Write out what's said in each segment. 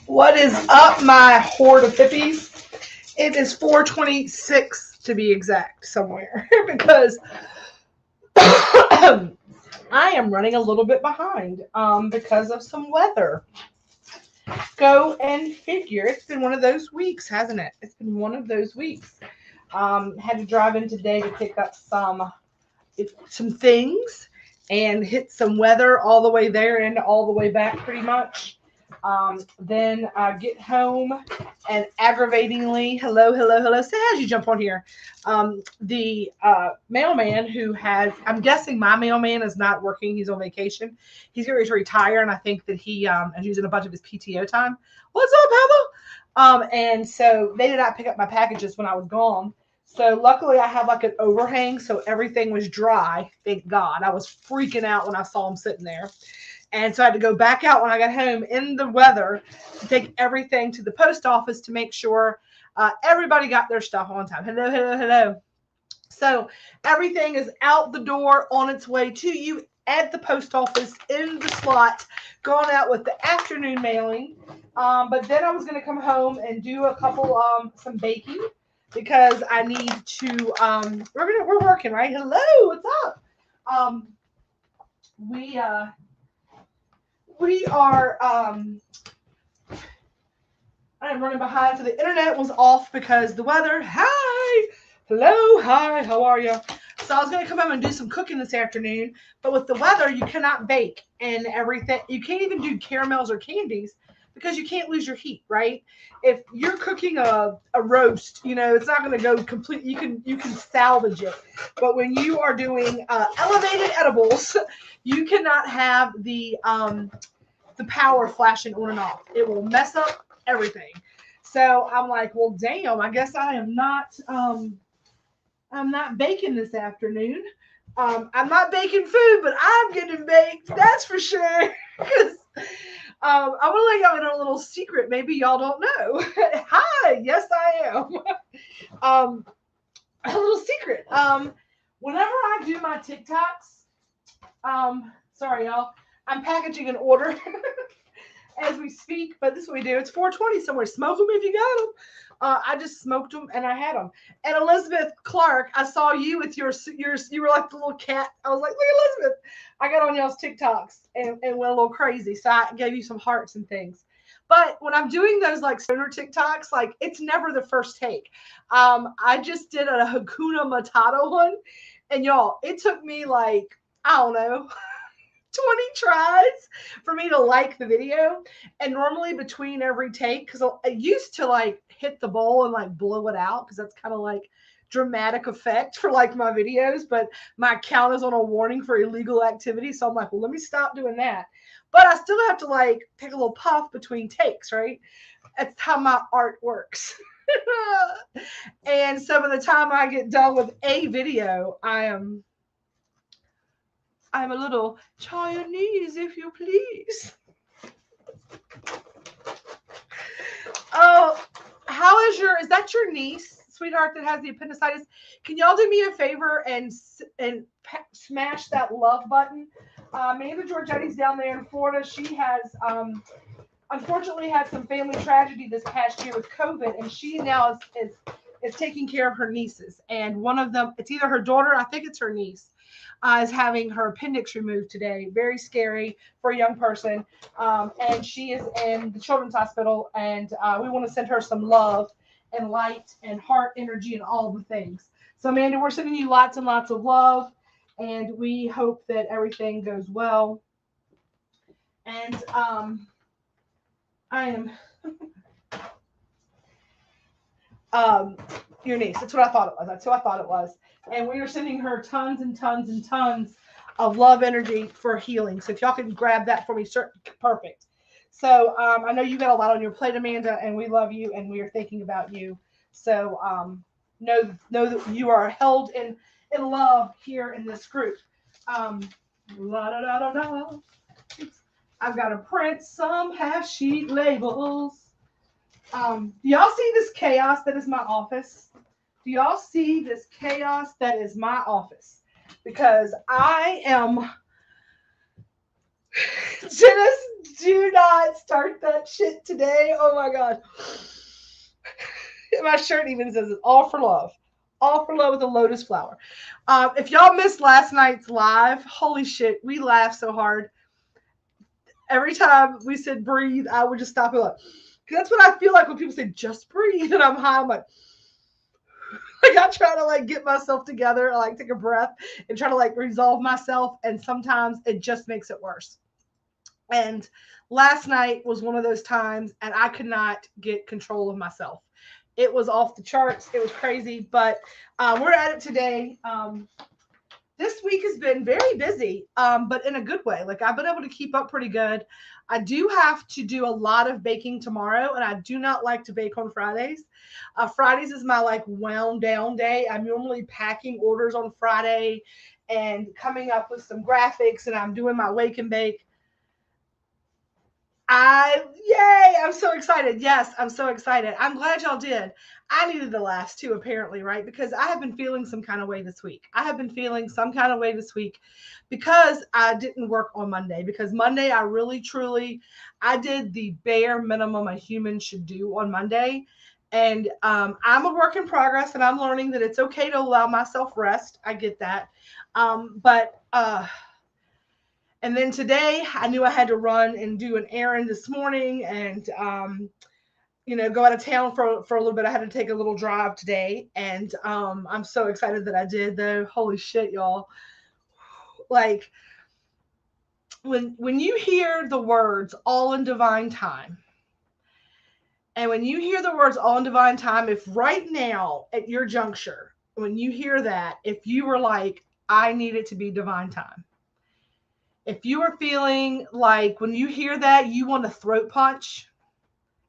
What is up, my horde of hippies? It is 4:26 to be exact, somewhere because I am running a little bit behind because of some weather. Go and figure. It's been one of those weeks, hasn't it? It's been one of those weeks. Had to drive in today to pick up some things and hit some weather all the way there and all the way back, pretty much. Then I get home and aggravatingly, hello, say as you jump on here. The mailman who has, I'm guessing my mailman is not working. He's on vacation. He's going to retire, and I think that he is using a bunch of his PTO time. What's up, Heather? And so they did not pick up my packages when I was gone. So luckily I had like an overhang, so everything was dry. Thank God. I was freaking out when I saw him sitting there. And so I had to go back out when I got home in the weather to take everything to the post office to make sure everybody got their stuff on time. Hello. So everything is out the door on its way to you at the post office in the slot, going out with the afternoon mailing. But then I was going to come home and do a couple, some baking because I need to, we're working, right? Hello, what's up? We are, I'm running behind, so the internet was off because the weather. Hi, how are you? So I was going to come home and do some cooking this afternoon, but with the weather, you cannot bake and everything. You can't even do caramels or candies because you can't lose your heat, right? If you're cooking a roast, it's not going to go complete. You can salvage it, but when you are doing elevated edibles, you cannot have the power flashing on and off. It will mess up everything. So I'm like, well, damn, I guess I am not I'm not baking this afternoon. I'm not baking food, but I'm getting baked. That's for sure. Because I want to let y'all in a little secret. Maybe y'all don't know. Hi, yes, I am. A little secret. Whenever I do my TikToks, sorry, y'all, I'm packaging an order as we speak, but this is what we do. It's 4:20 somewhere. Smoke them if you got them. I just smoked them and I had them. And Elizabeth Clark, I saw you with your you were like the little cat. I was like, look at Elizabeth. I got on y'all's TikToks and went a little crazy. So I gave you some hearts and things. But when I'm doing those like stoner TikToks, like it's never the first take. I just did a Hakuna Matata one. And y'all, it took me like, I don't know, 20 tries for me to like the video. And normally between every take, because I used to like hit the bowl and like blow it out because that's kind of like dramatic effect for like my videos, but my account is on a warning for illegal activity. So I'm like, well, let me stop doing that. But I still have to like take a little puff between takes, right? That's how my art works. And so by the time I get done with a video, I'm a little Chinese, if you please. Oh, is that your niece, sweetheart, that has the appendicitis? Can y'all do me a favor and smash that love button? Amanda Giorgetti's down there in Florida. She has unfortunately had some family tragedy this past year with COVID, and she now is taking care of her nieces. And one of them, it's either her daughter, I think it's her niece, is having her appendix removed today. Very scary for a young person. And she is in the children's hospital, and we want to send her some love and light and heart energy and all the things. So, Amanda, we're sending you lots and lots of love, and we hope that everything goes well. And I am your niece. That's what I thought it was. That's who I thought it was. And we are sending her tons and tons and tons of love energy for healing. So if y'all can grab that for me, perfect. So I know you got a lot on your plate, Amanda, and we love you and we are thinking about you. So know that you are held in love here in this group. La da da da da. I've got to print some half sheet labels. Do y'all see this chaos that is my office? Do y'all see this chaos that is my office? Because I am. Dennis, do not start that shit today. Oh my god. My shirt even says it's all for love. All for love with a lotus flower. If y'all missed last night's live, holy shit, we laughed so hard. Every time we said breathe, I would just stop and like, that's what I feel like when people say just breathe and I'm high. I'm like I try to like get myself together, I like take a breath and try to like resolve myself, and sometimes it just makes it worse. And last night was one of those times, and I could not get control of myself. It was off the charts. It was crazy, but we're at it today. This week has been very busy, but in a good way. Like I've been able to keep up pretty good. I do have to do a lot of baking tomorrow, and I do not like to bake on Fridays. Fridays is my like wound down day. I'm normally packing orders on Friday and coming up with some graphics, and I'm doing my wake and bake. Yay, I'm so excited. Yes, I'm so excited. I'm glad y'all did. I needed the last two apparently, right? Because I have been feeling some kind of way this week. I have been feeling some kind of way this week because I didn't work on Monday. Because Monday, I really truly, I did the bare minimum a human should do on Monday. And I'm a work in progress, and I'm learning that it's okay to allow myself rest. I get that. But and then today I knew I had to run and do an errand this morning, and go out of town for a little bit. I had to take a little drive today, and I'm so excited that I did though. Holy shit, y'all. Like when you hear the words all in divine time, and when you hear the words all in divine time, if right now at your juncture, when you hear that, if you were like, I need it to be divine time. If you are feeling like when you hear that, you want to throat punch.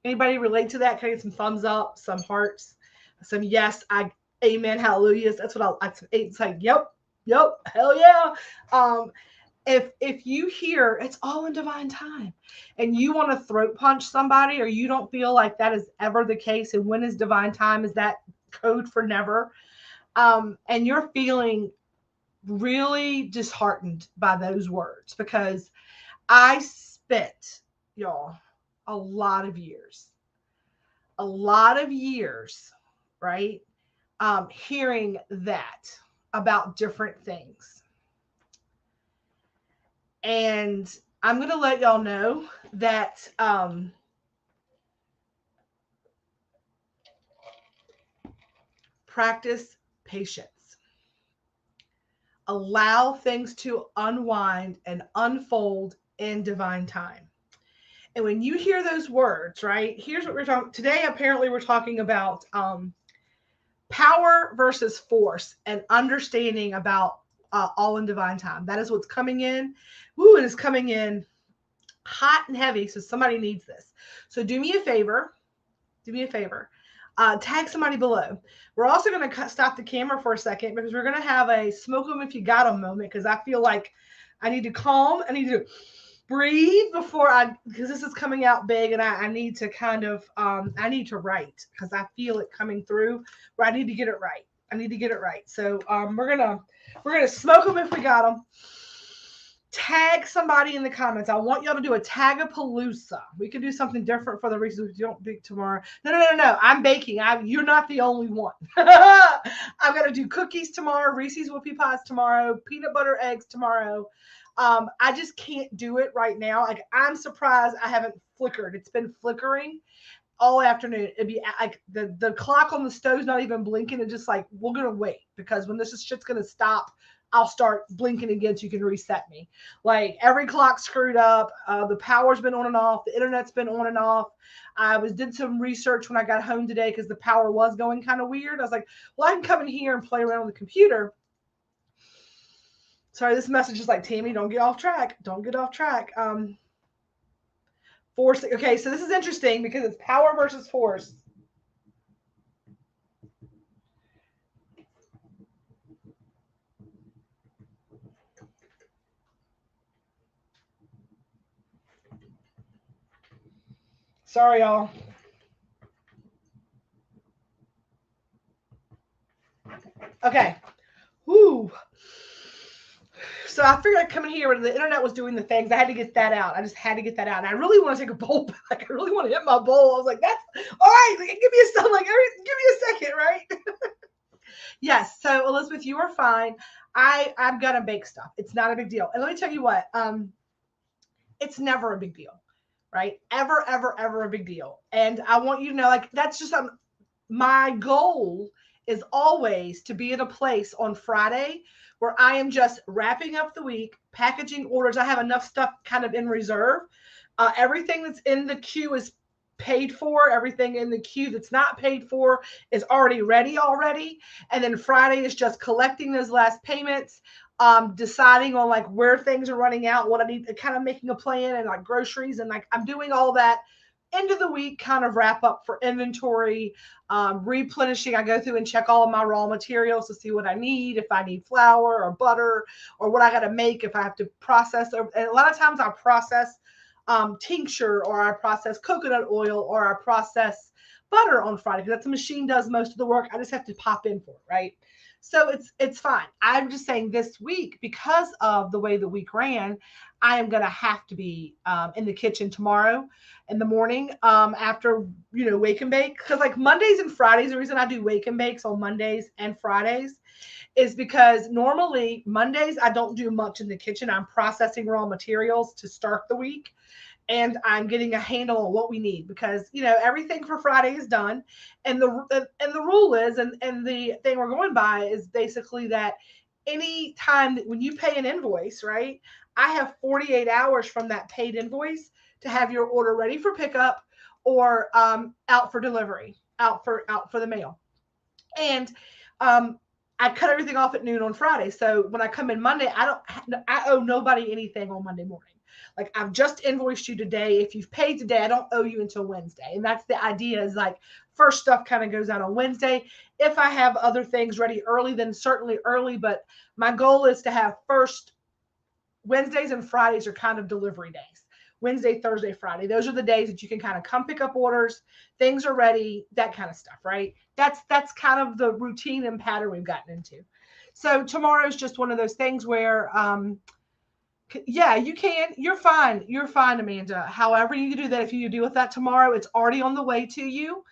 Anybody relate to that? Can I get some thumbs up, some hearts, some yes, amen, hallelujahs. That's what it's like, yep, hell yeah. If you hear it's all in divine time and you want to throat punch somebody, or you don't feel like that is ever the case, and when is divine time? Is that code for never? And you're feeling really disheartened by those words, because I spent, y'all, a lot of years, right? Hearing that about different things. And I'm going to let y'all know that practice patience. Allow things to unwind and unfold in divine time. And when you hear those words, right, here's what we're talking today. Apparently, we're talking about power versus force and understanding about all in divine time. That is what's coming in. Woo, and it's coming in hot and heavy. So somebody needs this. So do me a favor. Tag somebody below. We're also going to stop the camera for a second, because we're going to have a smoke them if you got them moment, because I feel like I need to calm. I need to breathe because this is coming out big, and I need to kind of, I need to write, because I feel it coming through where I need to get it right. So we're going to smoke them if we got them. Tag somebody in the comments. I want y'all to do a tag-a-palooza. We could do something different for the reasons we don't bake tomorrow. No. I'm baking. You're not the only one. I'm going to do cookies tomorrow, Reese's Whoopie Pies tomorrow, peanut butter eggs tomorrow. I just can't do it right now. Like, I'm surprised I haven't flickered. It's been flickering all afternoon. It'd be like the clock on the stove's not even blinking. It's just like, we're going to wait, because when this shit's going to stop, I'll start blinking again so you can reset me. Like, every clock screwed up. The power's been on and off. The internet's been on and off. Did some research when I got home today, because the power was going kind of weird. I was like, well, I can come in here and play around with the computer. Sorry, this message is like, Tammy, don't get off track. Force. Okay, so this is interesting because it's power versus force. Sorry, y'all. Okay. Whoo. So I figured I'd come in here when the internet was doing the things. I had to get that out. I just had to get that out. And I really want to take a bowl back. I really want to hit my bowl. I was like, that's all right. Like, give me a second. Like, give me a second, right? Yes. So Elizabeth, you are fine. I'm gonna bake stuff. It's not a big deal. And let me tell you what. It's never a big deal, right? Ever, ever, ever a big deal. And I want you to know, like, that's just my goal is always to be in a place on Friday where I am just wrapping up the week, packaging orders. I have enough stuff kind of in reserve. Everything that's in the queue is paid for. Everything in the queue that's not paid for is already ready already. And then Friday is just collecting those last payments, deciding on like where things are running out, what I need, kind of making a plan, and like groceries, and like I'm doing all that end of the week kind of wrap up for inventory, replenishing. I go through and check all of my raw materials to see what I need, if I need flour or butter or what I got to make, if I have to process. And a lot of times I process tincture, or I process coconut oil, or I process butter on Friday because that's the machine does most of the work. I just have to pop in for it, right? So it's fine. I'm just saying this week, because of the way the week ran, I am going to have to be in the kitchen tomorrow in the morning, after, wake and bake. Because like Mondays and Fridays, the reason I do wake and bakes on Mondays and Fridays is because normally Mondays I don't do much in the kitchen. I'm processing raw materials to start the week, and I'm getting a handle on what we need, because everything for Friday is done, and the rule is, and the thing we're going by is basically that any time that when you pay an invoice, right, I have 48 hours from that paid invoice to have your order ready for pickup, or out for delivery, out for the mail. And I cut everything off at noon on Friday. So when I come in Monday, I owe nobody anything on Monday morning. Like, I've just invoiced you today. If you've paid today, I don't owe you until Wednesday. And that's the idea, is like first stuff kind of goes out on Wednesday. If I have other things ready early, then certainly early. But my goal is to have first Wednesdays and Fridays are kind of delivery days. Wednesday, Thursday, Friday. Those are the days that you can kind of come pick up orders. Things are ready, that kind of stuff, right? That's kind of the routine and pattern we've gotten into. So tomorrow is just one of those things where, yeah, you can. You're fine. You're fine, Amanda. However you do that, if you deal with that tomorrow, it's already on the way to you.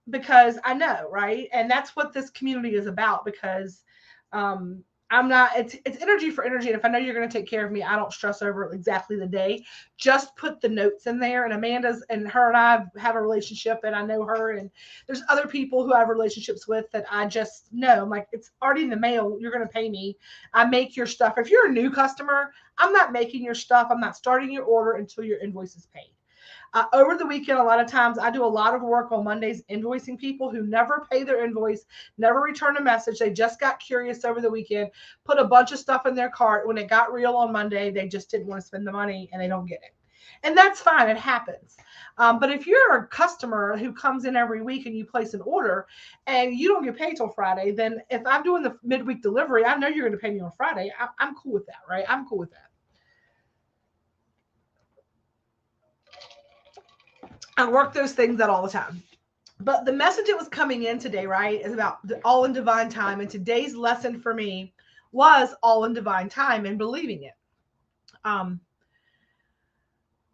Because I know, right? And that's what this community is about, because I'm not, it's energy for energy. And if I know you're going to take care of me, I don't stress over exactly the day. Just put the notes in there. And Amanda's, and her and I have a relationship, and I know her, and there's other people who I have relationships with that I just know. I'm like, it's already in the mail. You're going to pay me. I make your stuff. If you're a new customer, I'm not making your stuff. I'm not starting your order until your invoice is paid. Over the weekend, a lot of times I do a lot of work on Mondays invoicing people who never pay their invoice, never return a message. They just got curious over the weekend, put a bunch of stuff in their cart. When it got real on Monday, they just didn't want to spend the money, and they don't get it. And that's fine. It happens. But if you're a customer who comes in every week and you place an order and you don't get paid till Friday, then if I'm doing the midweek delivery, I know you're going to pay me on Friday. I'm cool with that, right? I'm cool with that. I work those things out all the time. But the message that was coming in today, right, is about all in divine time. And today's lesson for me was all in divine time and believing it. Um,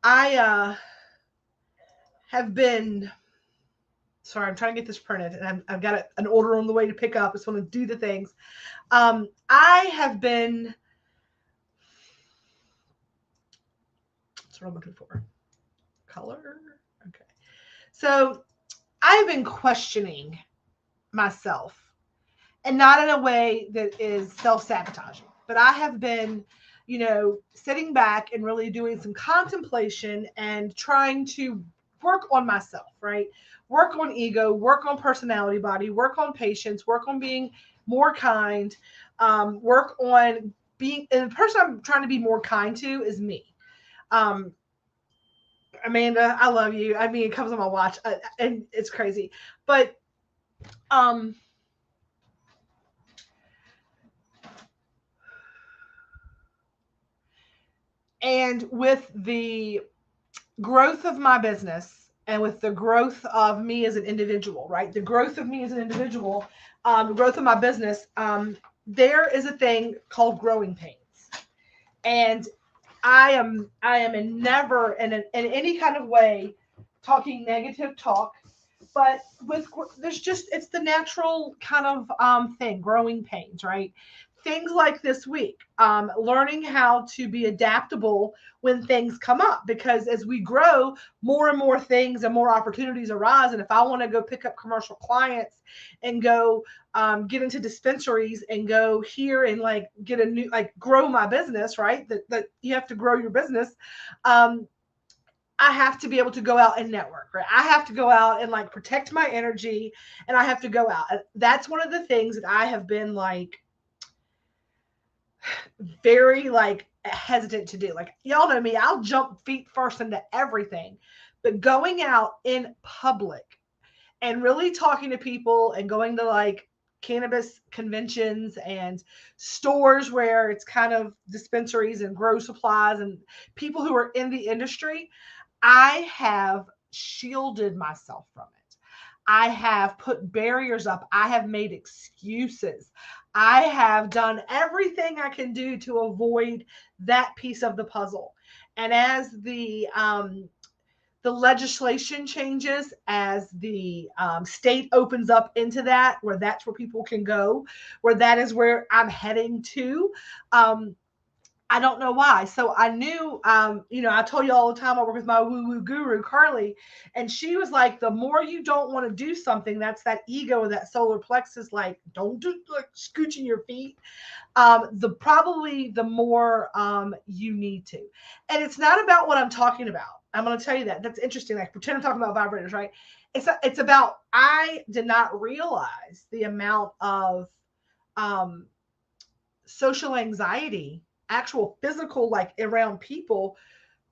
I have been, sorry, I'm trying to get this printed, and I've got an order on the way to pick up. I just want to do the things. I have been, that's what I'm looking for. Color. Okay. So I've been questioning myself, and not in a way that is self-sabotaging, but I have been, sitting back and really doing some contemplation and trying to work on myself, right? Work on ego, work on personality body, work on patience, work on being more kind, work on being, and the person I'm trying to be more kind to is me. Um, Amanda, I love you. I mean, it comes on my watch, and it's crazy, but um, and with the growth of my business and with the growth of me as an individual, right? The growth of me as an individual, the growth of my business, there is a thing called growing pains. And I am in never in any kind of way talking negative talk, but with there's just it's the natural kind of thing, growing pains, right? Things like this week, learning how to be adaptable when things come up, because as we grow, more and more things and more opportunities arise. And if I want to go pick up commercial clients and go get into dispensaries and go here and like get a new, like grow my business, right? That you have to grow your business. Um, I have to be able to go out and network, right? I have to go out and like protect my energy, and I have to go out. That's one of the things that I have been like very like hesitant to do. Like y'all know me, I'll jump feet first into everything. But going out in public and really talking to people and going to like cannabis conventions and stores where it's kind of dispensaries and grow supplies and people who are in the industry, I have shielded myself from it. I have put barriers up. I have made excuses. I have done everything I can do to avoid that piece of the puzzle. And as the legislation changes, as the state opens up into that, where that's where people can go, where that is where I'm heading to. I don't know why. So I knew, I told you all the time I work with my woo woo guru, Carly, and she was like, the more you don't want to do something, that's that ego, that solar plexus, like, don't do like scooching your feet. The more you need to. And it's not about what I'm talking about. I'm going to tell you that. That's interesting. Like, pretend I'm talking about vibrators, right? It's about, I did not realize the amount of um, social anxiety, actual physical, like around people.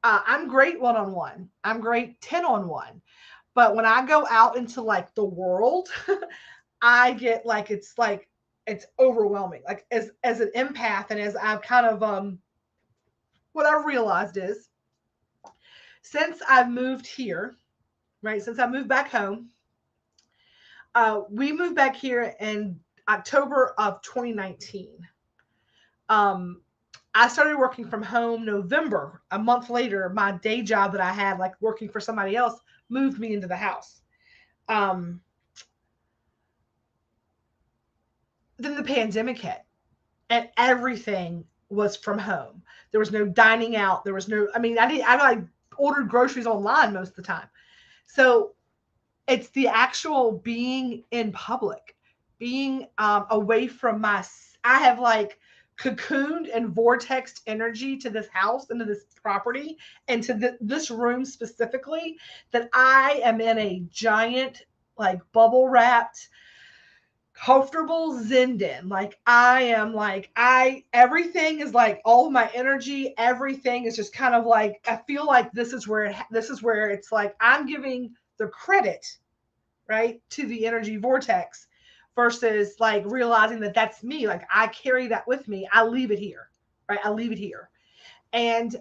I'm great one-on-one. I'm great 10-on-1. But when I go out into like the world, I get like it's overwhelming. Like as an empath, and as I've kind of what I've realized is, since I've moved here, right? Since I moved back home, we moved back here in October of 2019. I started working from home November. A month later, my day job that I had, like working for somebody else, moved me into the house. Um, then the pandemic hit, and everything was from home. There was no dining out. There was no. I mean, I like ordered groceries online most of the time. So it's the actual being in public, being away from my. I have like cocooned and vortexed energy to this house and to this property and to this room specifically, that I am in a giant like bubble wrapped comfortable Zindan. Like I am like everything is like all of my energy, everything is just kind of like, I feel like this is where it's like I'm giving the credit, right, to the energy vortex, versus like realizing that that's me. Like I carry that with me. I leave it here, right? I leave it here. And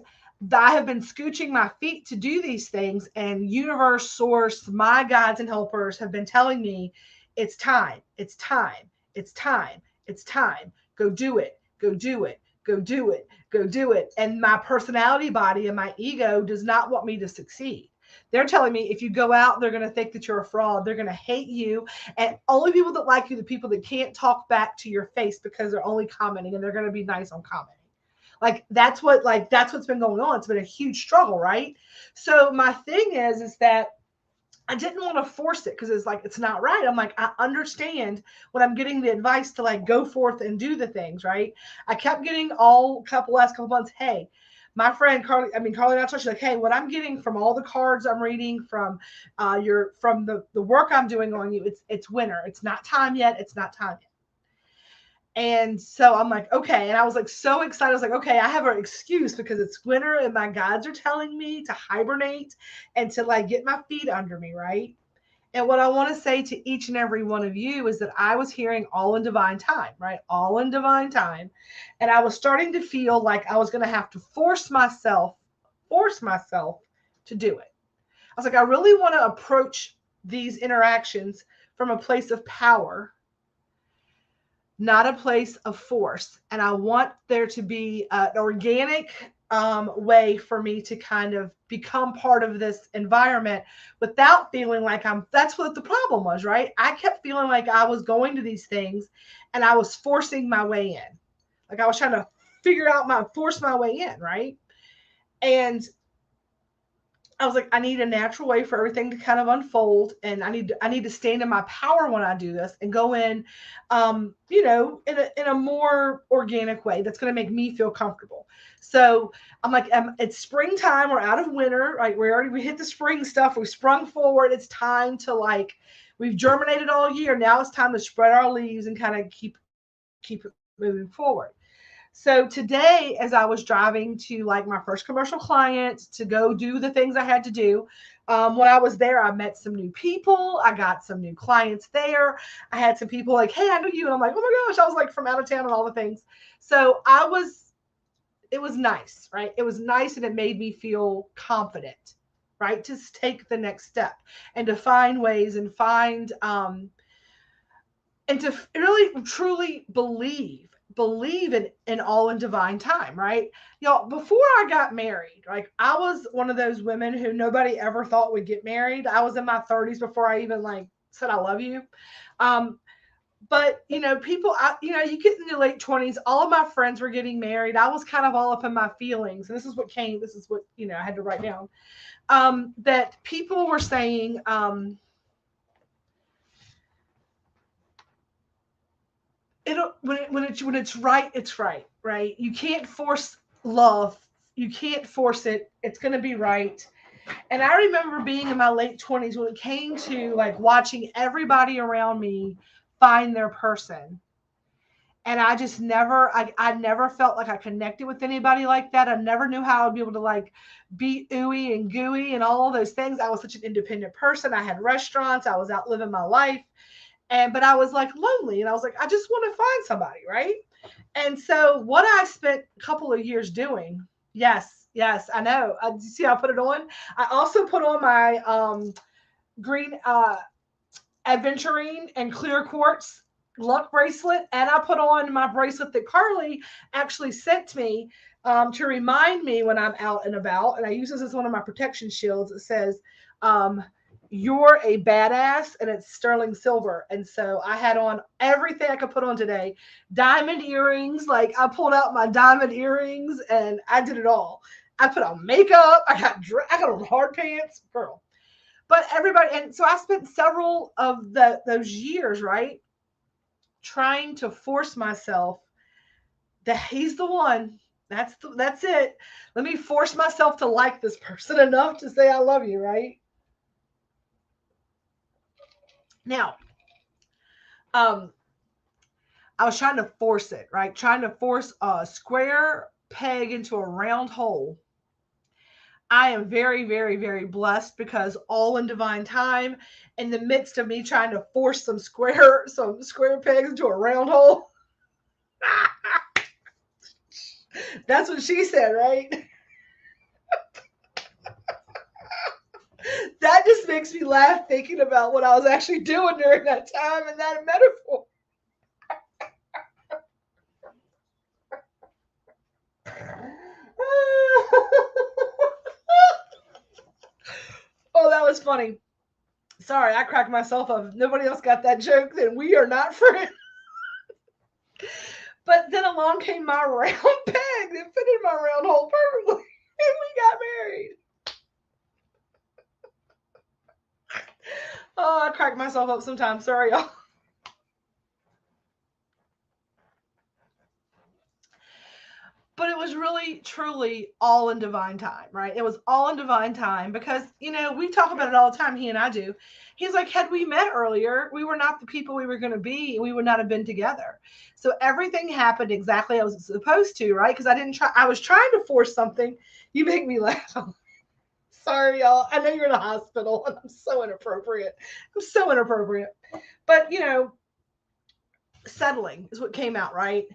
I have been scooching my feet to do these things, and universe, source, my guides and helpers have been telling me it's time, it's time, it's time, it's time. Go do it, go do it, go do it, go do it. And my personality body and my ego does not want me to succeed. They're telling me if you go out, they're going to think that you're a fraud. They're going to hate you. And only people that like you, the people that can't talk back to your face because they're only commenting, and they're going to be nice on commenting. That's what's been going on. It's been a huge struggle, right? So my thing is that I didn't want to force it, because it's like it's not right. I'm like, I understand when I'm getting the advice to like go forth and do the things, right? I kept getting last couple months, hey, my friend Carly and I she's like, hey, what I'm getting from all the cards I'm reading from the work I'm doing on you, it's winter. It's not time yet. It's not time yet. And so I'm like, okay. And I was like so excited. I was like, okay, I have an excuse because it's winter and my guides are telling me to hibernate and to like get my feet under me, right? And what I want to say to each and every one of you is that I was hearing all in divine time, right? All in divine time. And I was starting to feel like I was going to have to force myself to do it. I was like, I really want to approach these interactions from a place of power, not a place of force. And I want there to be an organic way for me to kind of become part of this environment without feeling like that's what the problem was, right? I kept feeling like I was going to these things and I was forcing my way in. Like I was trying to force my way in, right? And I was like, I need a natural way for everything to kind of unfold, and I need to stand in my power when I do this and go in, in a more organic way that's going to make me feel comfortable. So I'm like, it's springtime. We're out of winter. Like we hit the spring stuff. We sprung forward. It's time to we've germinated all year. Now it's time to spread our leaves and kind of keep it moving forward. So today, as I was driving to my first commercial client to go do the things I had to do, when I was there, I met some new people. I got some new clients there. I had some people like, hey, I know you. And I'm like, oh my gosh, I was from out of town and all the things. So it was nice, right? It was nice and it made me feel confident, right? To take the next step and to find ways and and to really truly believe in all in divine time, right? Y'all, before I got married, I was one of those women who nobody ever thought would get married. I was in my 30s before I even said I love you. But people, you get in your late 20s, all of my friends were getting married. I was kind of all up in my feelings. And this is what I had to write down. That people were saying, when it's right, it's right, right? You can't force love. You can't force it. It's going to be right. And I remember being in my late 20s when it came to watching everybody around me find their person. And I just I never felt like I connected with anybody like that. I never knew how I'd be able to be ooey and gooey and all of those things. I was such an independent person. I had restaurants. I was out living my life. But I was lonely, and I was like, I just want to find somebody, right? And so what I spent a couple of years doing, yes, I know. You see how I put it on? I also put on my green aventurine and clear quartz luck bracelet, and I put on my bracelet that Carly actually sent me to remind me when I'm out and about. And I use this as one of my protection shields. It says, you're a badass, and it's sterling silver. And so I had on everything I could put on today. Diamond earrings. I pulled out my diamond earrings and I did it all. I put on makeup. I got on hard pants, girl. But everybody, and so I spent several of those years, right, trying to force myself that he's the one. That's it. Let me force myself to like this person enough to say I love you, right? Now, I was trying to force it, right? Trying to force a square peg into a round hole. I am very, very, very blessed because all in divine time, in the midst of me trying to force some square pegs into a round hole. That's what she said, right? That just makes me laugh thinking about what I was actually doing during that time and that metaphor. Oh, that was funny. Sorry, I cracked myself up. If nobody else got that joke, then we are not friends. But then along came my round peg that fit in my round hole perfectly, and we got married. Oh, I crack myself up sometimes. Sorry, y'all. But it was really, truly all in divine time, right? It was all in divine time because, we talk about it all the time. He and I do. He's like, had we met earlier, we were not the people we were going to be, and we would not have been together. So everything happened exactly as it was supposed to, right? Because I was trying to force something. You make me laugh. Sorry, y'all. I know you're in a hospital, and I'm so inappropriate. But, settling is what came out, right?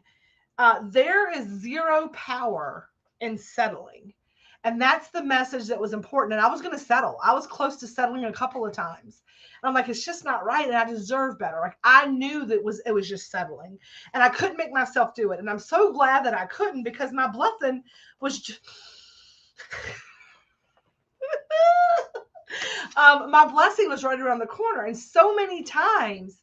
There is zero power in settling. And that's the message that was important. And I was going to settle. I was close to settling a couple of times. And I'm like, it's just not right. And I deserve better. Like I knew that it was just settling. And I couldn't make myself do it. And I'm so glad that I couldn't, because my blessing was just my blessing was right around the corner. And so many times,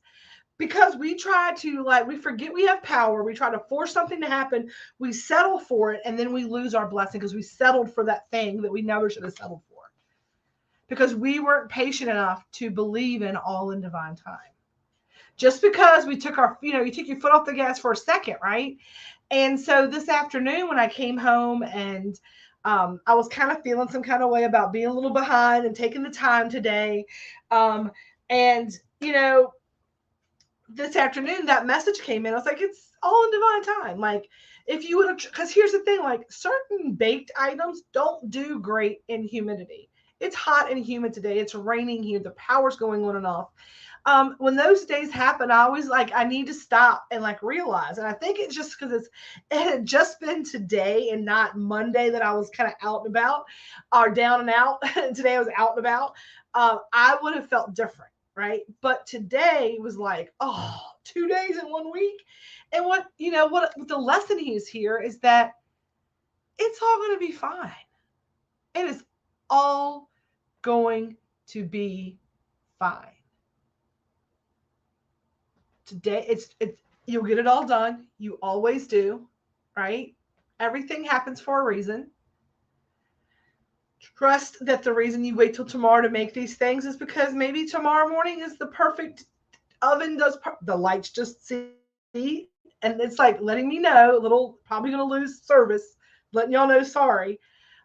because we try to, like, we forget we have power, we try to force something to happen, we settle for it, and then we lose our blessing because we settled for that thing that we never should have settled for, because we weren't patient enough to believe in all in divine time. Just because we took our, you took your foot off the gas for a second, right? And so this afternoon when I came home, and I was kind of feeling some kind of way about being a little behind and taking the time today, and this afternoon that message came in. I was like, it's all in divine time. Like, if you would have, because here's the thing, like, certain baked items don't do great in humidity. It's hot and humid today. It's raining here. The power's going on and off. When those days happen, I always, like, I need to stop and, like, realize. And I think it's just because it had just been today and not Monday that I was kind of out and about, or down and out. Today I was out and about. I would have felt different. Right. But today was like, 2 days in 1 week. And what the lesson is here is that it's all going to be fine. It is all going to be fine. Today, it's you'll get it all done. You always do, right? Everything happens for a reason. Trust that the reason you wait till tomorrow to make these things is because maybe tomorrow morning is the perfect oven the lights just see, and it's like letting me know, probably going to lose service, letting y'all know sorry.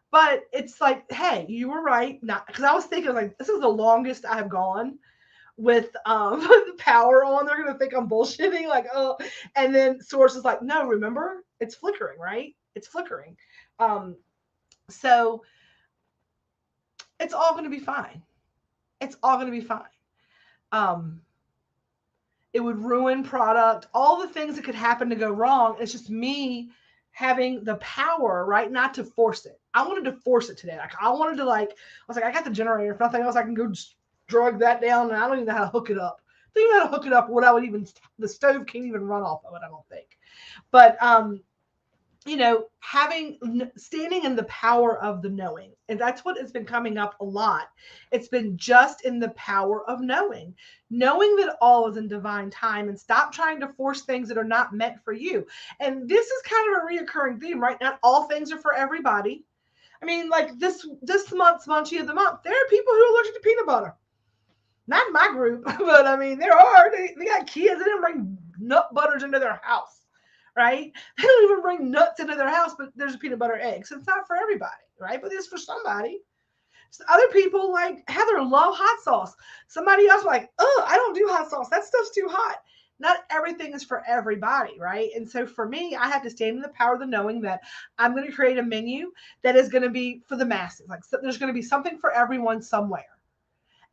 But it's like, hey, you were right. Not because I was thinking, like, this is the longest I have gone with the power on. They're gonna think I'm bullshitting, like, oh. And then Source is like, no, remember, it's flickering, right? It's flickering. So it's all going to be fine. It's all going to be fine. It would ruin product, all the things that could happen to go wrong. It's just me having the power, right? Not to force it. I wanted to force it today. Like, I wanted to, like, I was like, I got the generator. If nothing else, I can go just drug that down, and I don't even know how to hook it up. I don't even know how to hook it up. The stove can't even run off of it, I don't think. But standing in the power of the knowing. And that's what has been coming up a lot. It's been just in the power of knowing that all is in divine time, and stop trying to force things that are not meant for you. And this is kind of a reoccurring theme, right? Not all things are for everybody. I mean, like this month's Munchie of the Month, there are people who are allergic to peanut butter. Not in my group, but I mean, there are. They got kids. They didn't bring nut butters into their house. Right? They don't even bring nuts into their house, but there's a peanut butter egg. So it's not for everybody, right? But it's for somebody. So other people, like Heather, love hot sauce. Somebody else like, oh, I don't do hot sauce. That stuff's too hot. Not everything is for everybody, right? And so for me, I have to stand in the power of the knowing that I'm going to create a menu that is going to be for the masses. Like, so there's going to be something for everyone somewhere.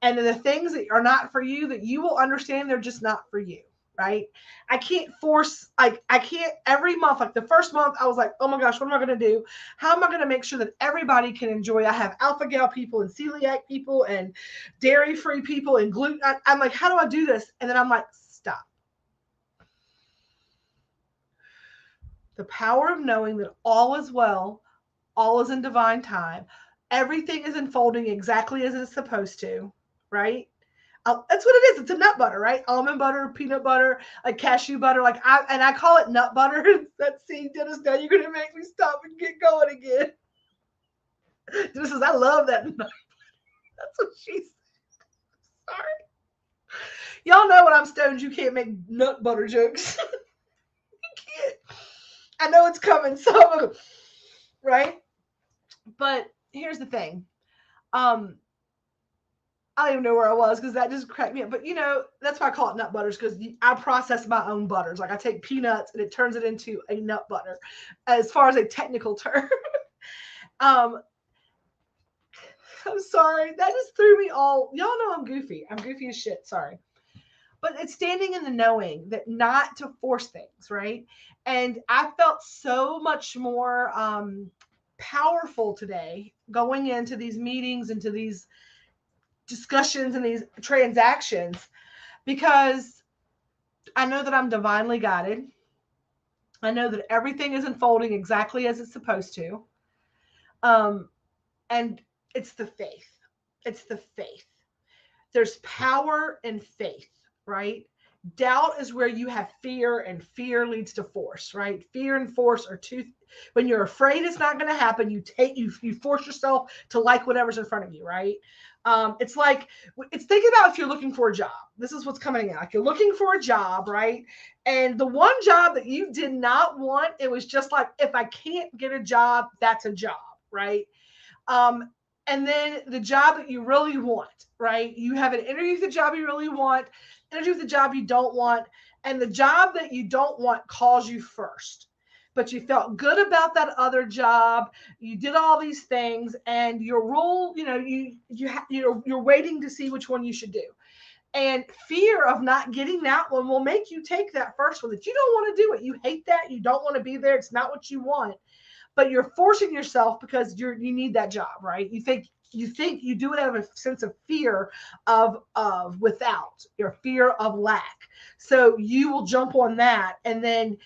And the things that are not for you, that you will understand they're just not for you. Right? I can't force, like, I can't every month, like the first month, I was like, oh my gosh, what am I going to do? How am I going to make sure that everybody can enjoy? I have alpha-gal people and celiac people and dairy-free people and gluten. I'm like, how do I do this? And then I'm like, stop. The power of knowing that all is well, all is in divine time. Everything is unfolding exactly as it's supposed to, right? That's what it is. It's a nut butter, right? Almond butter, peanut butter, like cashew butter. Like I call it nut butter. See, Dennis, now you're gonna make me stop and get going again. Dennis says, I love that nut. That's what she said. Sorry. Y'all know when I'm stoned, you can't make nut butter jokes. You can't. I know it's coming, so right? But here's the thing. I don't even know where I was because that just cracked me up. But that's why I call it nut butters, because I process my own butters. Like, I take peanuts and it turns it into a nut butter, as far as a technical term. I'm sorry. That just threw me all. Y'all know I'm goofy. I'm goofy as shit. Sorry. But it's standing in the knowing that not to force things, right? And I felt so much more powerful today going into these meetings, into these discussions and these transactions, because I know that I'm divinely guided. I know that everything is unfolding exactly as it's supposed to. Um, and it's the faith. It's the faith. There's power in faith, right? Doubt is where you have fear, and fear leads to force, right? Fear and force are two. When you're afraid it's not going to happen, you force yourself to like whatever's in front of you, right? It's like it's thinking about if you're looking for a job. This is what's coming out. Like you're looking for a job, right? And the one job that you did not want, it was just like, if I can't get a job, that's a job, right? Um, and then the job that you really want, right? You have an interview with the job you really want, interview with the job you don't want, and the job that you don't want calls you first. But you felt good about that other job. You did all these things, and your role, you're waiting to see which one you should do. And fear of not getting that one will make you take that first one that you don't want to do it. You hate that. You don't want to be there. It's not what you want, but you're forcing yourself because you need that job, right? You think you do it out of a sense of fear of without your fear of lack. So you will jump on that. And then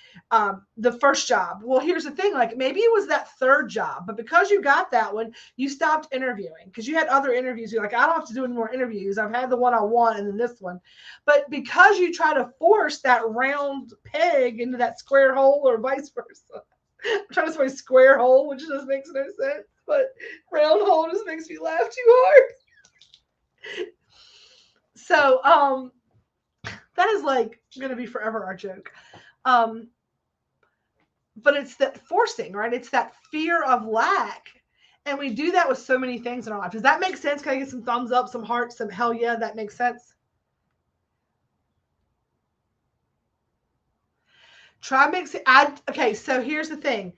the first job, well, here's the thing, like maybe it was that third job, but because you got that one, you stopped interviewing because you had other interviews. You're like, I don't have to do any more interviews. I've had the one I want and then this one. But because you try to force that round peg into that square hole or vice versa, I'm trying to say square hole, which just makes no sense, but round hole just makes me laugh too hard. So that is like going to be forever our joke. But it's that forcing, right? It's that fear of lack. And we do that with so many things in our life. Does that make sense? Can I get some thumbs up, some hearts, some hell yeah, that makes sense? Try mixing. Okay, so here's the thing.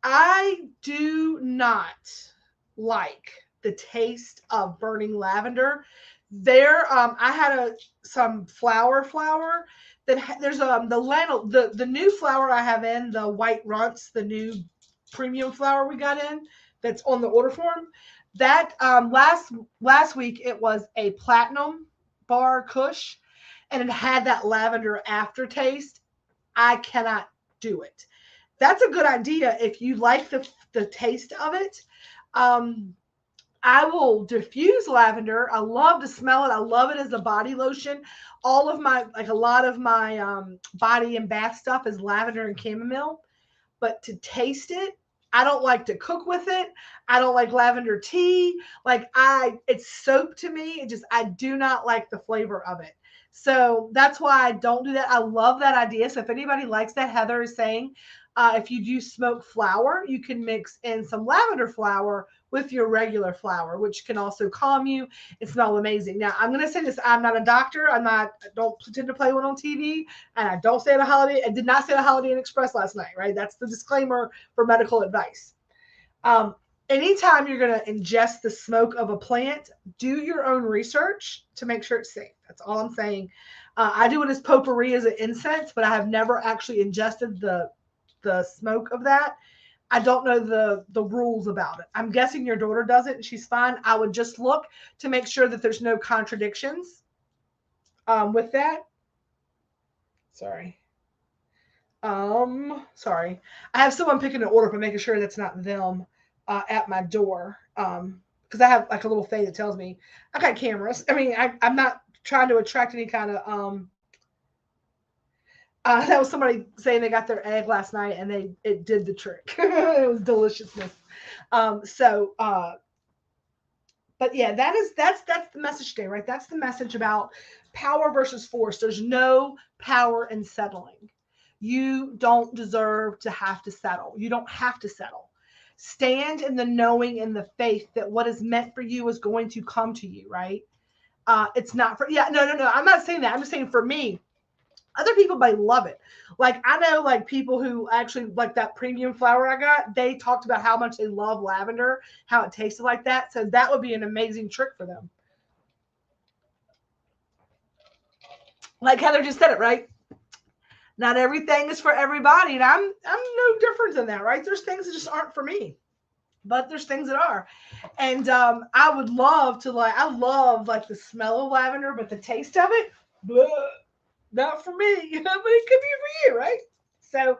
I do not like the taste of burning lavender. I had some flower that there's the new flower I have in the white runts, the new premium flower we got in that's on the order form. That last week it was a platinum bar Kush, and it had that lavender aftertaste. I cannot do it. That's a good idea if you like the taste of it. I will diffuse lavender. I love to smell it. I love it as a body lotion. A lot of my body and bath stuff is lavender and chamomile. But to taste it, I don't like to cook with it. I don't like lavender tea. It's soap to me. I do not like the flavor of it. So that's why I don't do that. I love that idea. So if anybody likes that, Heather is saying, if you do smoke flower, you can mix in some lavender flower with your regular flower, which can also calm you and smell amazing. Now, I'm going to say this. I'm not a doctor. I don't pretend to play one on TV. And I don't say it I did not say the Holiday Inn Express last night, right? That's the disclaimer for medical advice. Anytime you're going to ingest the smoke of a plant, do your own research to make sure it's safe. That's all I'm saying. I do it as potpourri, as an incense, but I have never actually ingested the smoke of that. I don't know the rules about it. I'm guessing your daughter does it and she's fine. I would just look to make sure that there's no contradictions with that. Sorry. Sorry. I have someone picking an order, but making sure that's not them at my door. Because I have like a little thing that tells me I got cameras. I mean, I'm not trying to attract any kind of that was somebody saying they got their egg last night and it did the trick. It was deliciousness. But yeah, that's the message today, right? That's the message about power versus force. There's no power in settling. You don't deserve to have to settle. You don't have to settle. Stand in the knowing and the faith that what is meant for you is going to come to you, right? It's not for, no. I'm not saying that. I'm just saying for me. Other people might love it. Like I know like people who actually like that premium flower I got, they talked about how much they love lavender, how it tasted like that. So that would be an amazing trick for them. Like Heather just said it, right? Not everything is for everybody, and I'm no different than that, right? There's things that just aren't for me, but there's things that are. And I would love to I love like the smell of lavender, but the taste of it, blah, not for me. But it could be for you, right? So,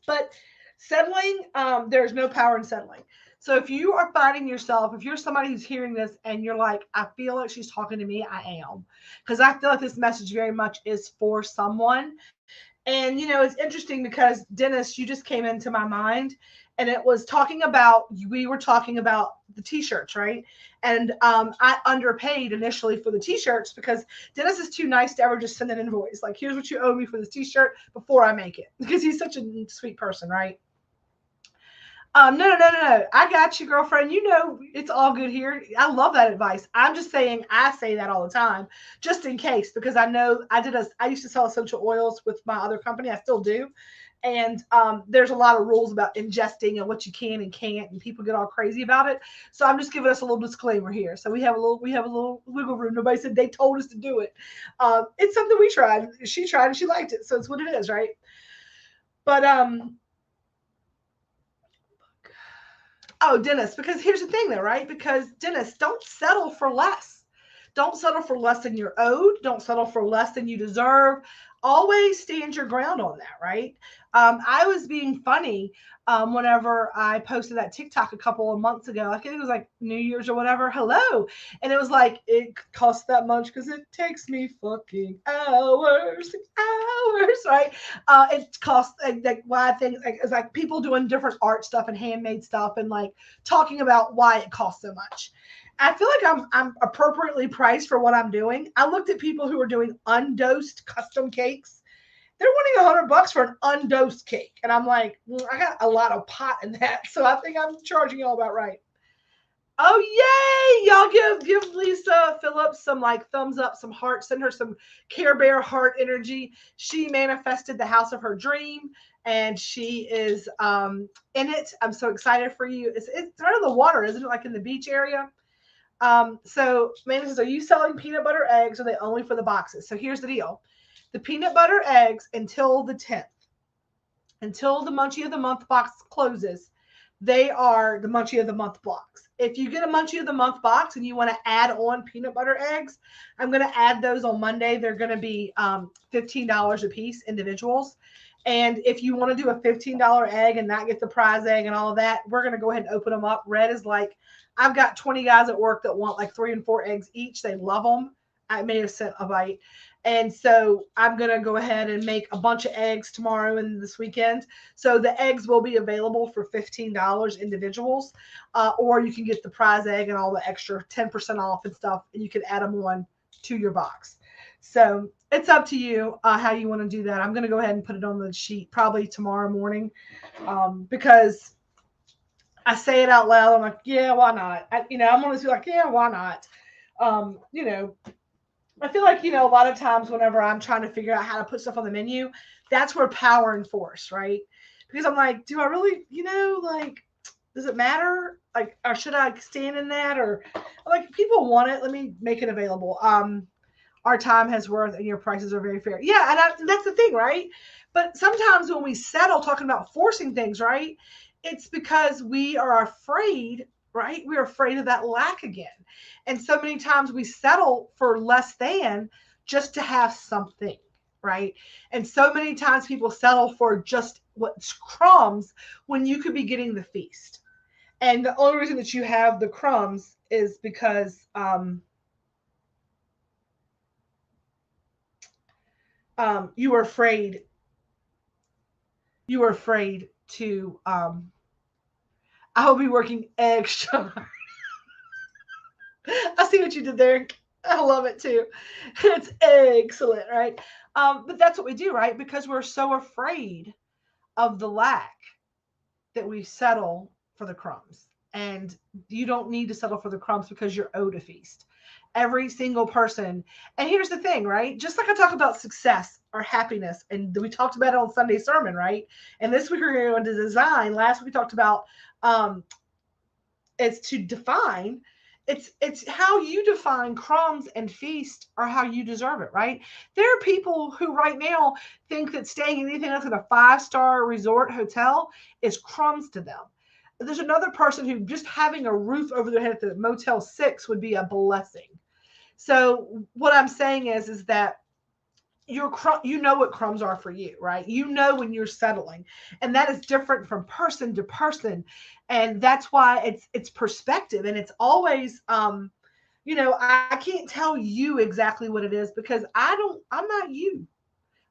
but settling, there's no power in settling. So if you are finding yourself, if you're somebody who's hearing this and you're like, I feel like she's talking to me, I am. Because I feel like this message very much is for someone. And it's interesting because Dennis, you just came into my mind, and it was talking about we were talking about the t-shirts, right? And I underpaid initially for the t-shirts because Dennis is too nice to ever just send an invoice. Like, here's what you owe me for this t-shirt before I make it, because he's such a sweet person, right? No. I got you, girlfriend. It's all good here. I love that advice. I'm just saying I say that all the time, just in case, because I know I used to sell essential oils with my other company. I still do. And there's a lot of rules about ingesting and what you can and can't, and people get all crazy about it. So I'm just giving us a little disclaimer here. So we have a little wiggle room. Nobody said they told us to do it. It's something we tried. She tried and she liked it, so it's what it is, right? But oh, Dennis, because here's the thing though, right? Because Dennis, don't settle for less. Don't settle for less than you're owed. Don't settle for less than you deserve. Always stand your ground on that, right? I was being funny whenever I posted that TikTok a couple of months ago. I think it was like New Year's or whatever. Hello. And it was like, it costs that much because it takes me fucking hours, right? It costs like why things like it's like people doing different art stuff and handmade stuff and like talking about why it costs so much. I feel like I'm appropriately priced for what I'm doing. I looked at people who are doing undosed custom cakes. They're wanting $100 for an undosed cake, and I'm like, I got a lot of pot in that, so I think I'm charging y'all about right. Oh yay! Y'all give Lisa Phillips some like thumbs up, some heart. Send her some Care Bear heart energy. She manifested the house of her dream, and she is in it. I'm so excited for you. It's right on the water, isn't it? Like in the beach area. So Amanda says, are you selling peanut butter eggs or are they only for the boxes? So here's the deal. The peanut butter eggs until the 10th, until the Munchie of the Month box closes, they are the Munchie of the Month box. If you get a Munchie of the Month box and you want to add on peanut butter eggs, I'm going to add those on Monday. They're going to be $15 a piece, individuals. And if you want to do a $15 egg and not get the prize egg and all of that, we're going to go ahead and open them up. Red is like, I've got 20 guys at work that want like 3 and 4 eggs each. They love them. I may have sent a bite. And so I'm going to go ahead and make a bunch of eggs tomorrow and this weekend. So the eggs will be available for $15 individuals, or you can get the prize egg and all the extra 10% off and stuff, and you can add them on to your box. So it's up to you how you want to do that. I'm going to go ahead and put it on the sheet probably tomorrow morning because I say it out loud. I'm like, yeah, why not? I'm going to be like, yeah, why not? I feel like, a lot of times whenever I'm trying to figure out how to put stuff on the menu, that's where power and force, right? Because I'm like, do I really, like, does it matter? Like, or should I stand in that? Or like, people want it, let me make it available. Our time has worth and your prices are very fair. Yeah, and that's the thing, right? But sometimes when we settle talking about forcing things, right? It's because we are afraid, right? We're afraid of that lack again. And so many times we settle for less than just to have something, right? And so many times people settle for just what's crumbs when you could be getting the feast. And the only reason that you have the crumbs is because you were afraid. You were afraid to. I will be working extra. I see what you did there. I love it too. It's excellent, right? But that's what we do, right? Because we're so afraid of the lack that we settle for the crumbs. And you don't need to settle for the crumbs because you're owed a feast. Every single person. And here's the thing, right? Just like I talk about success or happiness, and we talked about it on Sunday sermon, right? And this week we're going to design. Last week we talked about it's to define. it's how you define crumbs and feast or how you deserve it, right? There are people who right now think that staying in anything else than a 5-star resort hotel is crumbs to them. There's another person who just having a roof over their head at the Motel 6 would be a blessing. So what I'm saying is that you know what crumbs are for you, right? You know when you're settling, and that is different from person to person, and that's why it's perspective, and it's always I can't tell you exactly what it is because I'm not you.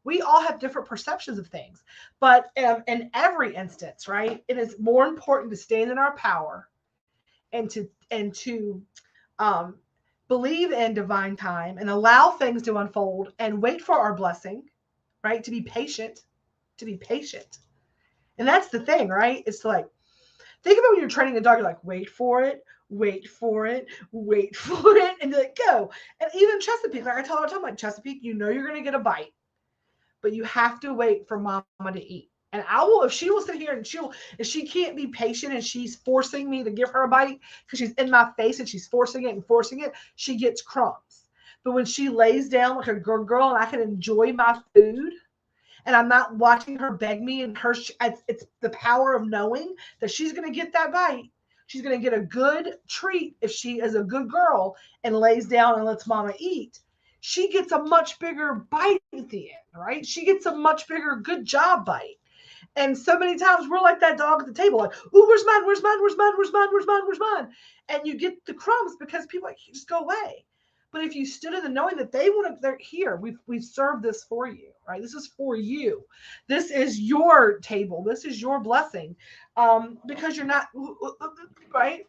We all have different perceptions of things, but in every instance, right, it is more important to stand in our power and to um, believe in divine time and allow things to unfold and wait for our blessing, right? To be patient. And that's the thing, right? It's like, think about when you're training a dog, you're like, wait for it, wait for it, wait for it, and you're like, go. And even Chesapeake, like I tell her all the time, like, Chesapeake, you know you're going to get a bite, but you have to wait for mama to eat. And I will, if she will sit here and if she can't be patient and she's forcing me to give her a bite because she's in my face and she's forcing it, she gets crumbs. But when she lays down like a good girl and I can enjoy my food and I'm not watching her beg me and it's the power of knowing that she's going to get that bite. She's going to get a good treat if she is a good girl and lays down and lets mama eat. She gets a much bigger bite at the end, right? She gets a much bigger good job bite. And so many times we're like that dog at the table, like, ooh, where's mine? Where's mine? Where's mine? Where's mine? Where's mine? Where's mine? And you get the crumbs because people like, just go away. But if you stood in the knowing that they want to, they're here, we've served this for you, right? This is for you. This is your table. This is your blessing, because you're not right.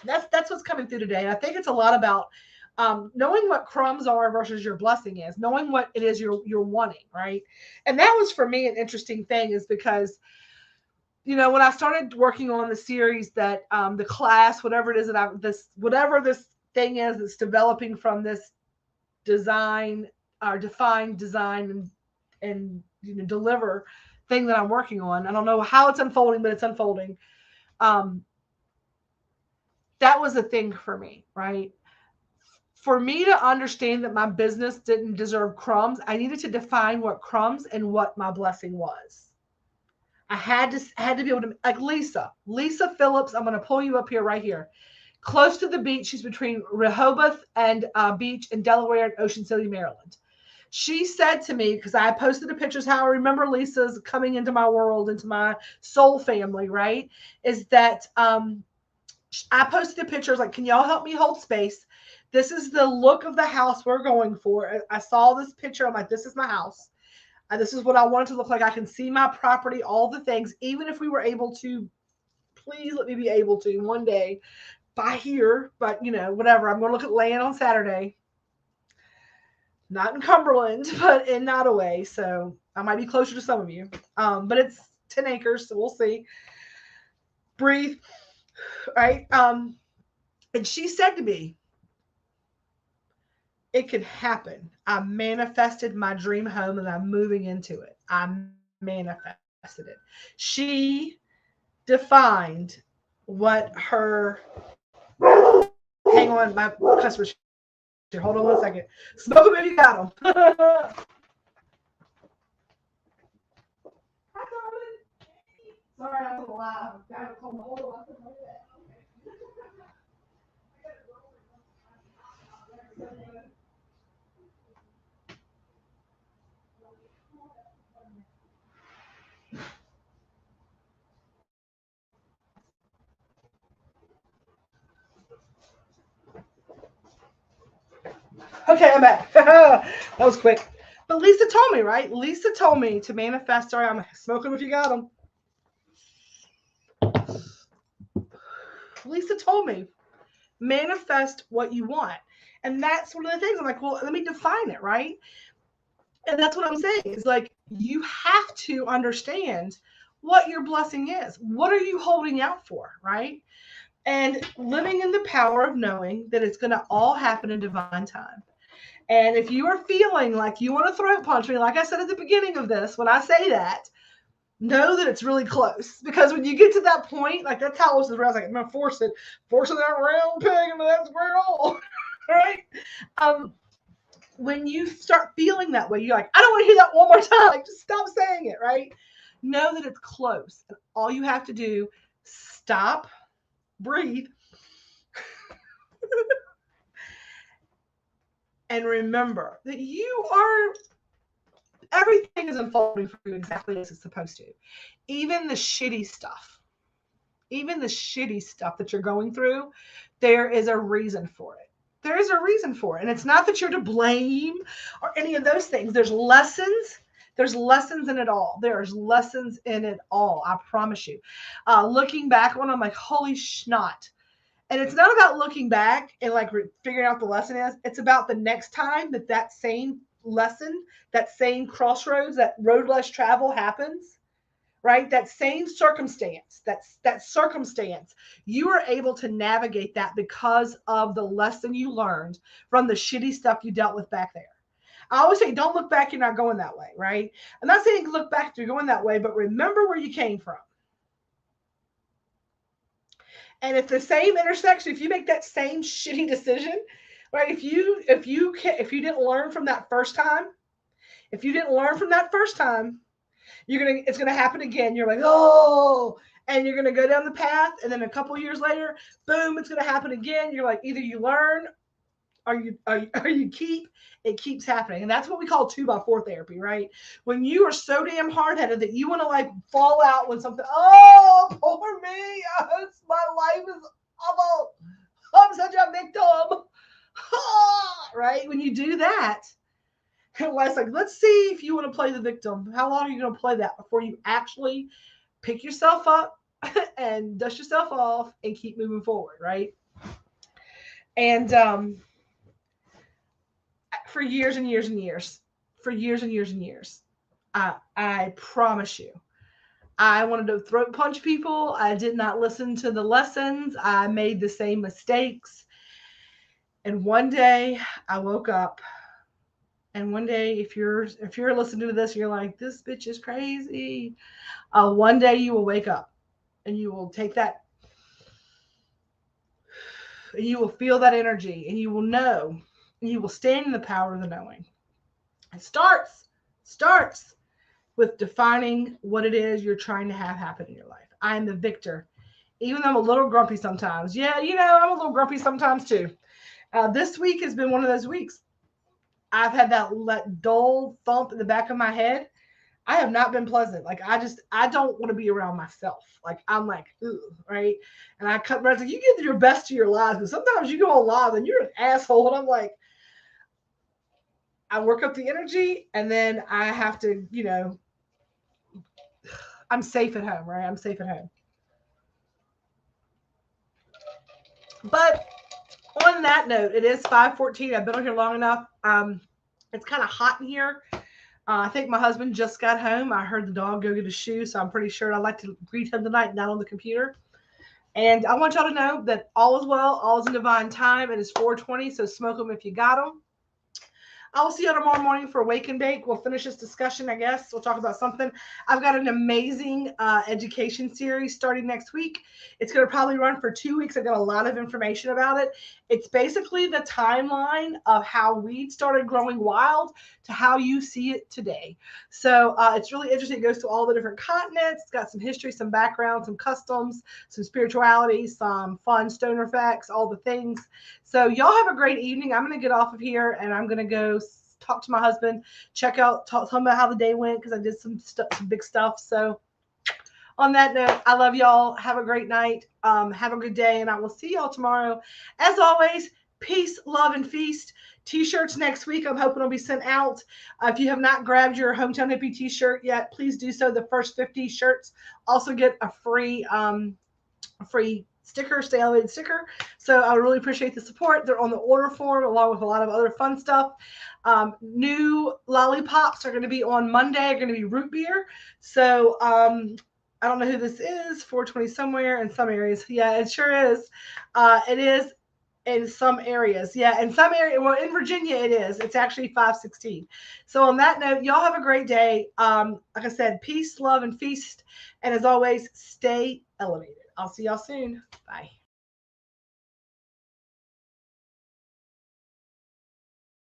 That's what's coming through today. And I think it's a lot about knowing what crumbs are versus your blessing is, knowing what it is you're wanting, right? And that was for me an interesting thing, is because when I started working on the series that the class, whatever it is that whatever this thing is that's developing from this design or define design and deliver thing that I'm working on. I don't know how it's unfolding, but it's unfolding. That was a thing for me, right? For me to understand that my business didn't deserve crumbs, I needed to define what crumbs and what my blessing was. I had to be able to, like Lisa Phillips. I'm going to pull you up here, right here, close to the beach. She's between Rehoboth and beach in Delaware and Ocean City, Maryland. She said to me, because I posted the pictures, how I remember Lisa's coming into my world, into my soul family, right? Is that I posted the pictures like, can y'all help me hold space? This is the look of the house we're going for. I saw this picture. I'm like, this is my house. This is what I want it to look like. I can see my property, all the things. Even if we were able to, please let me be able to one day buy here. But, whatever. I'm going to look at land on Saturday. Not in Cumberland, but in Nottoway. So I might be closer to some of you. But it's 10 acres, so we'll see. Breathe. Right? And she said to me, it could happen. I manifested my dream home and I'm moving into it. I manifested it. She defined what her, hang on, my customer's here. Hold on 1 second. Smoke them if you got them. Hi, Carmen. Sorry, I was alive. Hold on. Okay, I'm back. That was quick. But Lisa told me, right? Lisa told me to manifest. Sorry, I'm smoking if you got them. Lisa told me, manifest what you want. And that's one of the things. I'm like, well, let me define it, right? And that's what I'm saying. It's like, you have to understand what your blessing is. What are you holding out for, right? And living in the power of knowing that it's going to all happen in divine time. And if you are feeling like you want to throat punch me, like I said at the beginning of this, when I say that, know that it's really close, because when you get to that point, like that's how it was. I was like, I'm gonna forcing that round peg into that square hole, right? Um, when you start feeling that way, you're like, I don't want to hear that one more time. Like, just stop saying it, right? Know that it's close, and all you have to do, stop, breathe, and remember that you are. Everything is unfolding for you exactly as it's supposed to. Even the shitty stuff even the shitty stuff that you're going through, there is a reason for it. There is a reason for it. And it's not that you're to blame or any of those things. There's lessons. There's lessons in it all. There's lessons in it all. I promise you. Looking back on, I'm like, holy schnot. And it's not about looking back and like figuring out the lesson is. It's about the next time that same lesson, that same crossroads, that road less travel happens, right? That same circumstance, that circumstance, you are able to navigate that because of the lesson you learned from the shitty stuff you dealt with back there. I always say, don't look back, you're not going that way, right? I'm not saying look back, you're going that way, but remember where you came from. And if the same intersection, if you make that same shitty decision, right? If you didn't learn from that first time, if you didn't learn from that first time, it's gonna happen again. You're like, oh, and you're gonna go down the path, and then a couple years later, boom, it's gonna happen again. You're like, either you learn or you keep. It keeps happening, and that's what we call 2x4 therapy, right? When you are so damn hard headed that you want to like fall out when something. Oh, poor me! My life is awful. I'm such a victim. Right? When you do that. Wes, like, let's see if you want to play the victim. How long are you going to play that before you actually pick yourself up and dust yourself off and keep moving forward, right? And for years and years and years, I promise you, I wanted to throat punch people. I did not listen to the lessons. I made the same mistakes. And one day I woke up. And one day, if you're listening to this, you're like, this bitch is crazy. One day you will wake up and you will take that, and you will feel that energy, and you will know, and you will stand in the power of the knowing. It starts with defining what it is you're trying to have happen in your life. I am the victor, even though I'm a little grumpy sometimes. Yeah, I'm a little grumpy sometimes too. This week has been one of those weeks. I've had that dull thump in the back of my head. I have not been pleasant. Like I don't want to be around myself. Like I'm like, ugh, right? And I cut like, you give your best to your lives, but sometimes you go on live and you're an asshole. And I'm like, I work up the energy, and then I have to, I'm safe at home, right? I'm safe at home. But on that note, it is 5:14. I've been on here long enough. It's kind of hot in here. I think my husband just got home. I heard the dog go get his shoe, so I'm pretty sure I'd like to greet him tonight, not on the computer. And I want y'all to know that all is well, all is in divine time. It is 4:20, so smoke them if you got them. I will see you tomorrow morning for Wake and Bake. We'll finish this discussion, I guess. We'll talk about something. I've got an amazing education series starting next week. It's going to probably run for 2 weeks. I've got a lot of information about it. It's basically the timeline of how weed started growing wild to how you see it today. So it's really interesting. It goes to all the different continents. It's got some history, some background, some customs, some spirituality, some fun stoner facts, all the things. So y'all have a great evening. I'm going to get off of here, and I'm going to go talk to my husband, tell him about how the day went, because I did some big stuff. So on that note, I love y'all. Have a great night. Have a good day, and I will see y'all tomorrow. As always, peace, love, and feast. T-shirts next week. I'm hoping will be sent out. If you have not grabbed your Hometown Hippie T-shirt yet, please do so. The first 50 shirts also get a free sticker, Stay Elevated sticker. So I really appreciate the support. They're on the order form along with a lot of other fun stuff. New lollipops are going to be on Monday. Are going to be root beer. So I don't know who this is. 420 somewhere in some areas. Yeah, it sure is. It is in some areas. Yeah, in some area, well, in Virginia it is. It's actually 516. So on that note, y'all have a great day. Like I said, peace, love, and feast. And as always, stay elevated. I'll see y'all soon. Bye.